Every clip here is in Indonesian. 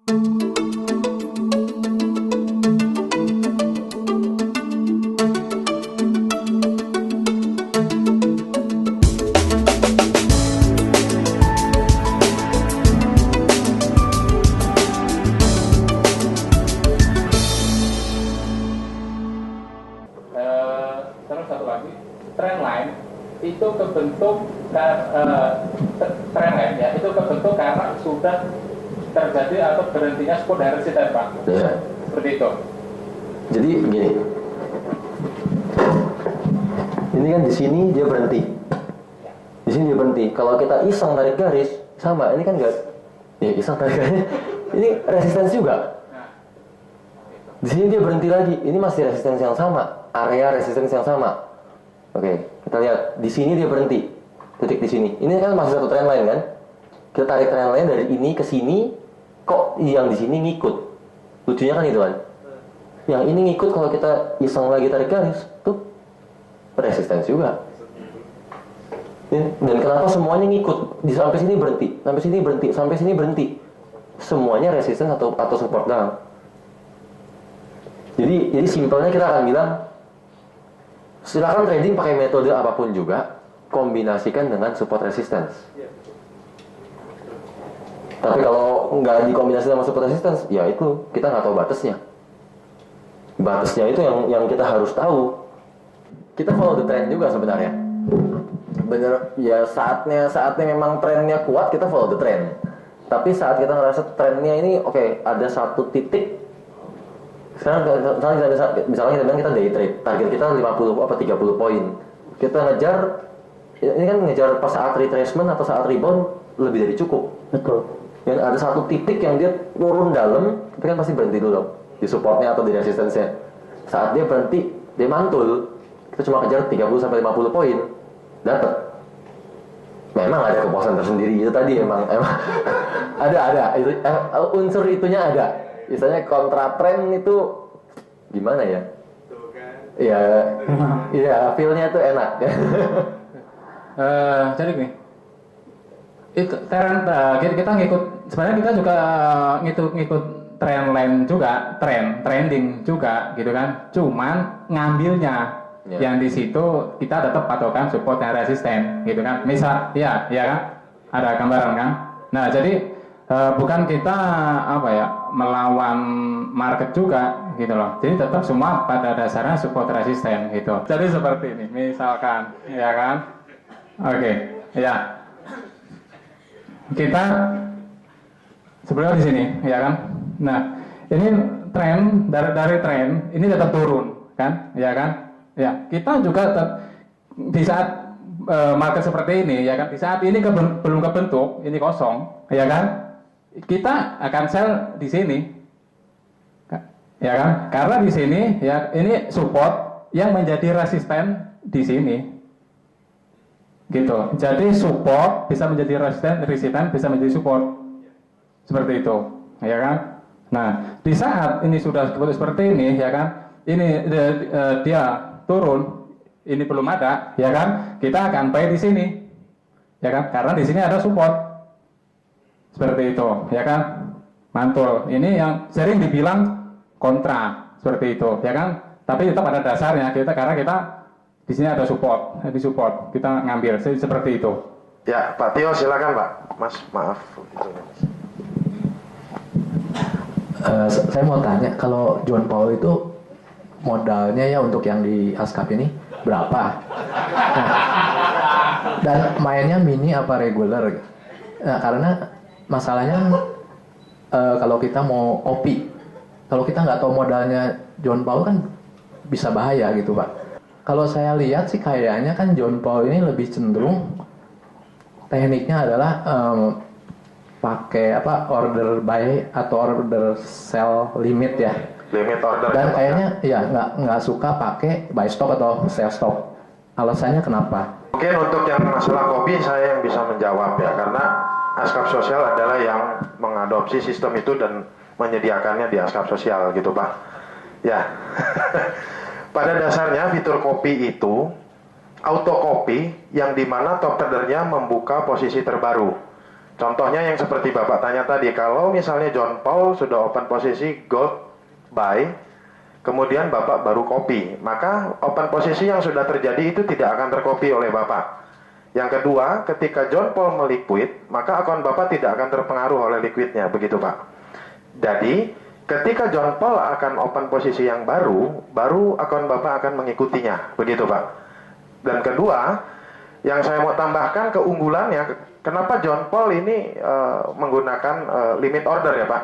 Terus satu lagi, trendline itu kebentuk trendline ya, itu kebentuk karena sudah terjadi atau berhentinya support dan resisten, Pak. Ya. Seperti itu. Jadi gini, ini kan di sini dia berhenti, di sini dia berhenti. Kalau kita iseng tarik garis, sama. Ini kan enggak, ya iseng tarik garis, ini resistensi juga. Di sini dia berhenti lagi, ini masih resistensi yang sama, area resistensi yang sama. Oke, kita lihat di sini dia berhenti, titik di sini. Ini kan masih satu trendline kan? Kita tarik trendline dari ini ke sini, kok yang di sini ngikut? Lucunya kan itu kan? Yang ini ngikut kalau kita iseng lagi tarik garis, tuh resistensi juga. Dan kenapa semuanya ngikut? Sampai sini berhenti, sampai sini berhenti, sampai sini berhenti. Semuanya resisten atau support down. Jadi simpelnya kita akan bilang, silakan trading pakai metode apapun juga, kombinasikan dengan support resistance. Tapi kalau nggak dikombinasikan sama support resistance, ya itu kita nggak tahu batasnya. Batasnya itu yang kita harus tahu. Kita follow the trend juga sebenarnya. Bener ya, saatnya memang trennya kuat, kita follow the trend. Tapi saat kita ngerasa trennya ini oke, ada satu titik. Sekarang misalnya kita bilang kita day trade, target kita 50 apa 30 poin. Kita ngejar, ini kan ngejar pas saat retracement atau saat rebound lebih dari cukup. Betul. Dan ada satu titik yang dia turun dalam, kita kan pasti berhenti dulu di supportnya atau di resistensinya. Saat dia berhenti, dia mantul, kita cuma kejar 30 sampai 50 poin, dapat. Memang ada kepuasan tersendiri itu tadi, emang ada itu, unsur itunya ada. Misalnya kontra trend itu gimana ya? Iya, feel-nya tuh enak. Jadi gini, itu kita ngikut, sebenarnya kita juga ngikut trend line juga, trending juga gitu kan. Cuman ngambilnya yang di situ kita tetap patokan support dan resisten gitu kan. Misal, ya kan, ada gambaran kan. Nah jadi bukan kita melawan market juga gitu loh. Jadi tetap semua pada dasarnya support resisten gitu. Jadi seperti ini, misalkan, ya kan? Oke, ya. Kita sebenarnya di sini, ya kan? Nah, ini tren dari tren ini tetap turun, kan? Ya kan? Ya, kita juga di saat market seperti ini, ya kan? Di saat ini belum kebentuk, ini kosong, ya kan? Kita akan sell di sini, ya kan? Karena di sini, ya ini support yang menjadi resisten di sini, gitu. Jadi support bisa menjadi resisten bisa menjadi support, seperti itu, ya kan? Nah, di saat ini sudah seperti ini, ya kan? Ini dia turun, ini belum ada, ya kan? Kita akan buy di sini, ya kan? Karena di sini ada support. Seperti itu, ya kan? Mantul. Ini yang sering dibilang kontra, seperti itu, ya kan? Tapi tetap ada dasarnya karena kita di sini ada support, kita ngambil seperti itu. Ya, Pak Tio silakan Pak. Mas, maaf. Saya mau tanya, kalau John Paul itu modalnya ya untuk yang di ASCAP ini berapa? Nah, dan mainnya mini apa regular? Nah, karena masalahnya kalau kita mau OP, kalau kita nggak tahu modalnya John Paul kan bisa bahaya gitu Pak. Kalau saya lihat sih kayaknya kan John Paul ini lebih cenderung tekniknya adalah pakai order buy atau order sell limit ya. Limit order. Dan kayaknya ya nggak suka pakai buy stop atau sell stop. Alasannya kenapa? Mungkin untuk yang masalah kopi saya yang bisa menjawab ya, karena ASCAP sosial adalah yang mengadopsi sistem itu dan menyediakannya di ASCAP sosial gitu Pak. Ya. Pada dasarnya fitur kopi itu auto copy yang dimana top tradernya membuka posisi terbaru. Contohnya yang seperti Bapak tanya tadi, kalau misalnya John Paul sudah open posisi gold buy, kemudian Bapak baru copy, maka open posisi yang sudah terjadi itu tidak akan tercopy oleh Bapak. Yang kedua, ketika John Paul meliquid, maka akun Bapak tidak akan terpengaruh oleh liquidnya, begitu Pak. Jadi, ketika John Paul akan open posisi yang baru akun Bapak akan mengikutinya, begitu Pak. Dan kedua, yang saya mau tambahkan keunggulannya, kenapa John Paul ini menggunakan limit order ya Pak?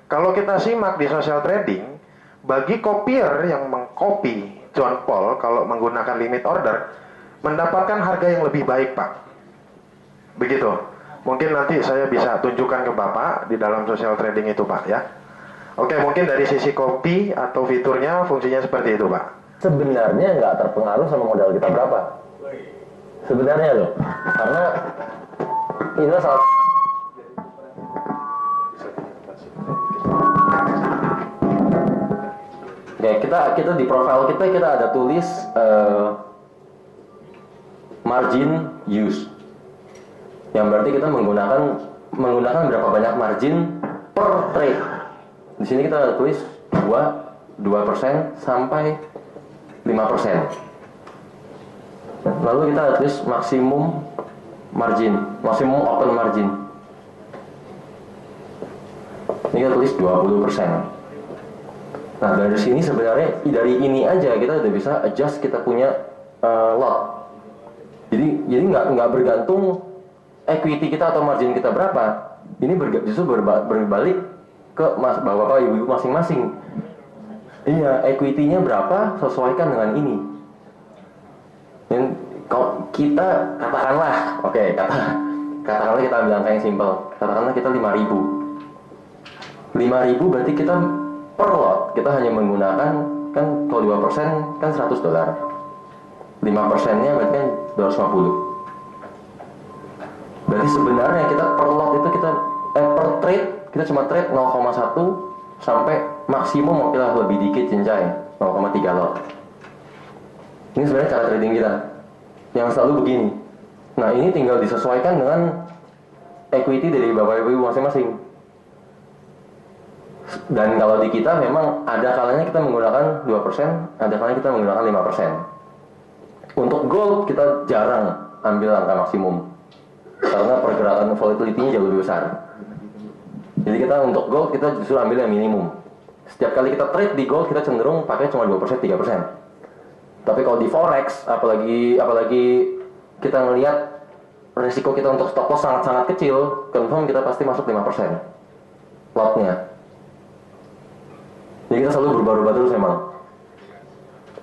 Kalau kita simak di social trading, bagi copier yang mengcopy John Paul kalau menggunakan limit order, mendapatkan harga yang lebih baik Pak. Begitu. Mungkin nanti saya bisa tunjukkan ke Bapak di dalam social trading itu Pak ya. Oke, mungkin dari sisi copy atau fiturnya fungsinya seperti itu Pak. Sebenarnya nggak terpengaruh sama modal kita berapa. Sebenarnya loh, karena ini salah. Oke, kita di profile kita ada tulis margin use, yang berarti kita menggunakan berapa banyak margin per trade. Di sini kita ada tulis 2% sampai 5%. Lalu kita ada tulis maksimum margin, maksimum open margin. Ini kita tulis 20%. Nah, dari sini sebenarnya dari ini aja kita udah bisa adjust kita punya lot. Jadi nggak bergantung equity kita atau margin kita berapa. Ini justru berbalik ke bapak ibu masing-masing. Iya, equity-nya berapa sesuaikan dengan ini. Dan kalau kita katakanlah, katakanlah kita ambil angka yang simpel. Katakanlah kita 5.000. 5.000 berarti kita per lot kita hanya menggunakan, kan kalau 2% kan $100. 5%-nya berarti kan 250. Berarti sebenarnya kita per lot itu kita per trade kita cuma trade 0,1 sampai maksimum mau kita lebih dikit cincai 0,3 lot. Ini sebenarnya cara trading kita yang selalu begini. Nah, ini tinggal disesuaikan dengan equity dari bapak ibu masing-masing. Dan kalau di kita memang ada kalanya kita menggunakan 2%, ada kalanya kita menggunakan 5%. Untuk gold kita jarang ambil angka maksimum karena pergerakan volatility-nya jauh lebih besar. Jadi kita untuk gold kita justru ambil yang minimum. Setiap kali kita trade di gold kita cenderung pakai cuma 2%, 3%. Tapi kalau di forex, apalagi kita ngelihat resiko kita untuk stop loss sangat-sangat kecil, confirm kita pasti masuk 5% lotnya. Jadi kita selalu berubah-ubah terus memang.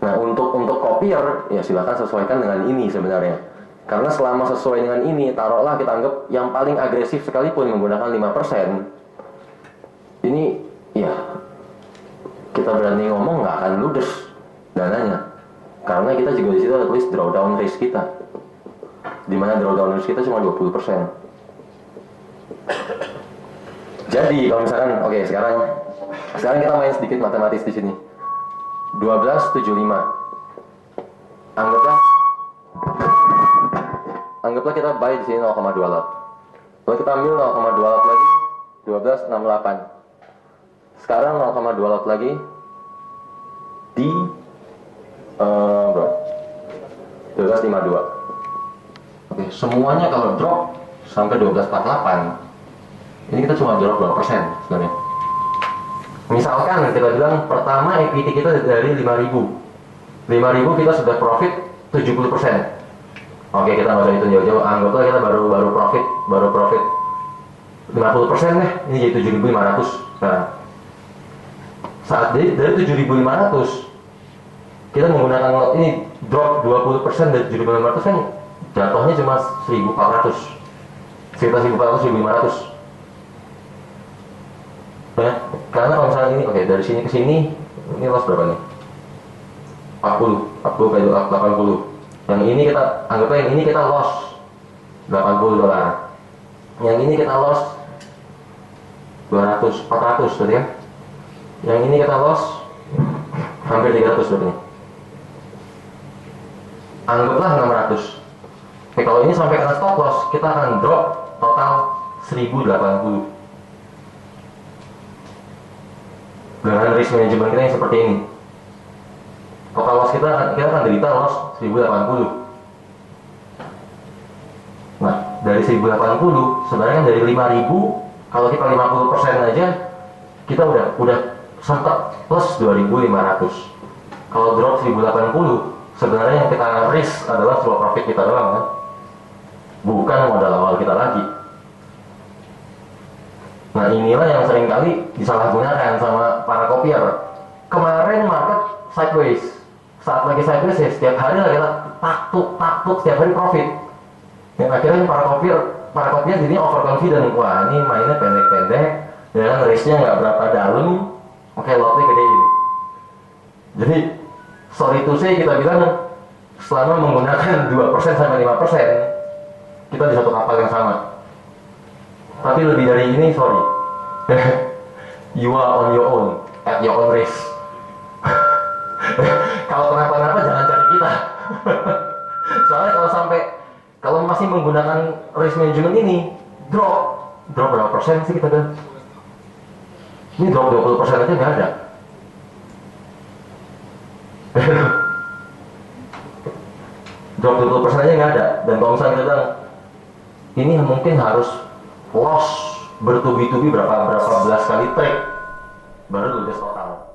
Nah, untuk copier ya silakan sesuaikan dengan ini sebenarnya. Karena selama sesuai dengan ini, taruhlah kita anggap yang paling agresif sekalipun menggunakan 5%, ini ya kita berani ngomong nggak akan ludes dananya. Karena kita juga di situ ada tulis drawdown risk kita, dimana drawdown risk kita cuma 20%. Jadi kalau misalkan, oke, sekarang kita main sedikit matematis di sini. 1275. Anggaplah kita buy di sini 0,2 lot. Lalu kita ambil 0,2 lot lagi, 1268. Sekarang 0,2 lot lagi di 1252. Oke, semuanya kalau drop sampai 1248, ini kita cuma drop 2% sebenarnya. Misalkan kita bilang pertama equity kita dari 5.000 kita sudah profit 70%. Oke, kita nggak usah hitung jauh-jauh, anggaplah kita baru profit 50% deh, ini jadi 7.500 sekarang. Saat dari 7.500 kita menggunakan lot ini drop 20% dari 7.500 kan jatuhnya cuma 1.400, sekitar 1.400, 1.500. Ya, karena kalau misalnya ini, oke, dari sini ke sini, ini loss berapa nih? 40 kali 80. Yang ini kita anggapnya yang ini kita loss $80. Yang ini kita loss 200, 400 berarti kan? Yang ini kita loss hampir 300 berarti. Anggaplah 600. Oke, kalau ini sampai kena stop loss, kita akan drop total 1080 dengan risk management kita yang seperti ini. Total loss kita akan derita loss 1080. Nah, dari 1080 sebenarnya kan dari 5000, kalau kita 50% aja kita udah sempat plus 2500. Kalau drop 1080 sebenarnya yang kita risk adalah slow profit kita doang kan, bukan modal awal kita lagi. Nah, inilah yang seringkali disalahgunakan sama para kopier. Kemarin market sideways, saat lagi sideways ya setiap hari lagi taktuk setiap hari profit. Dan akhirnya para kopier jadinya overconfident. Wah, ini mainnya pendek-pendek, dan risknya nggak berapa dalam. Oke, lotnya gede ini. Jadi sorry to say, kita bilang selama menggunakan 2% sampai 5% kita di satu kapal yang sama. Tapi lebih dari ini, sorry. You are on your own, at your own risk. Kalau kenapa-napa jangan cari kita. Soalnya kalau masih menggunakan risk management ini, drop berapa persen sih kita kan? Ini drop 20% aja nggak ada. Drop 20% aja nggak ada. Dan kalau misalnya kita bilang ini mungkin harus loss bertubi-tubi berapa belas kali trade baru ludes total.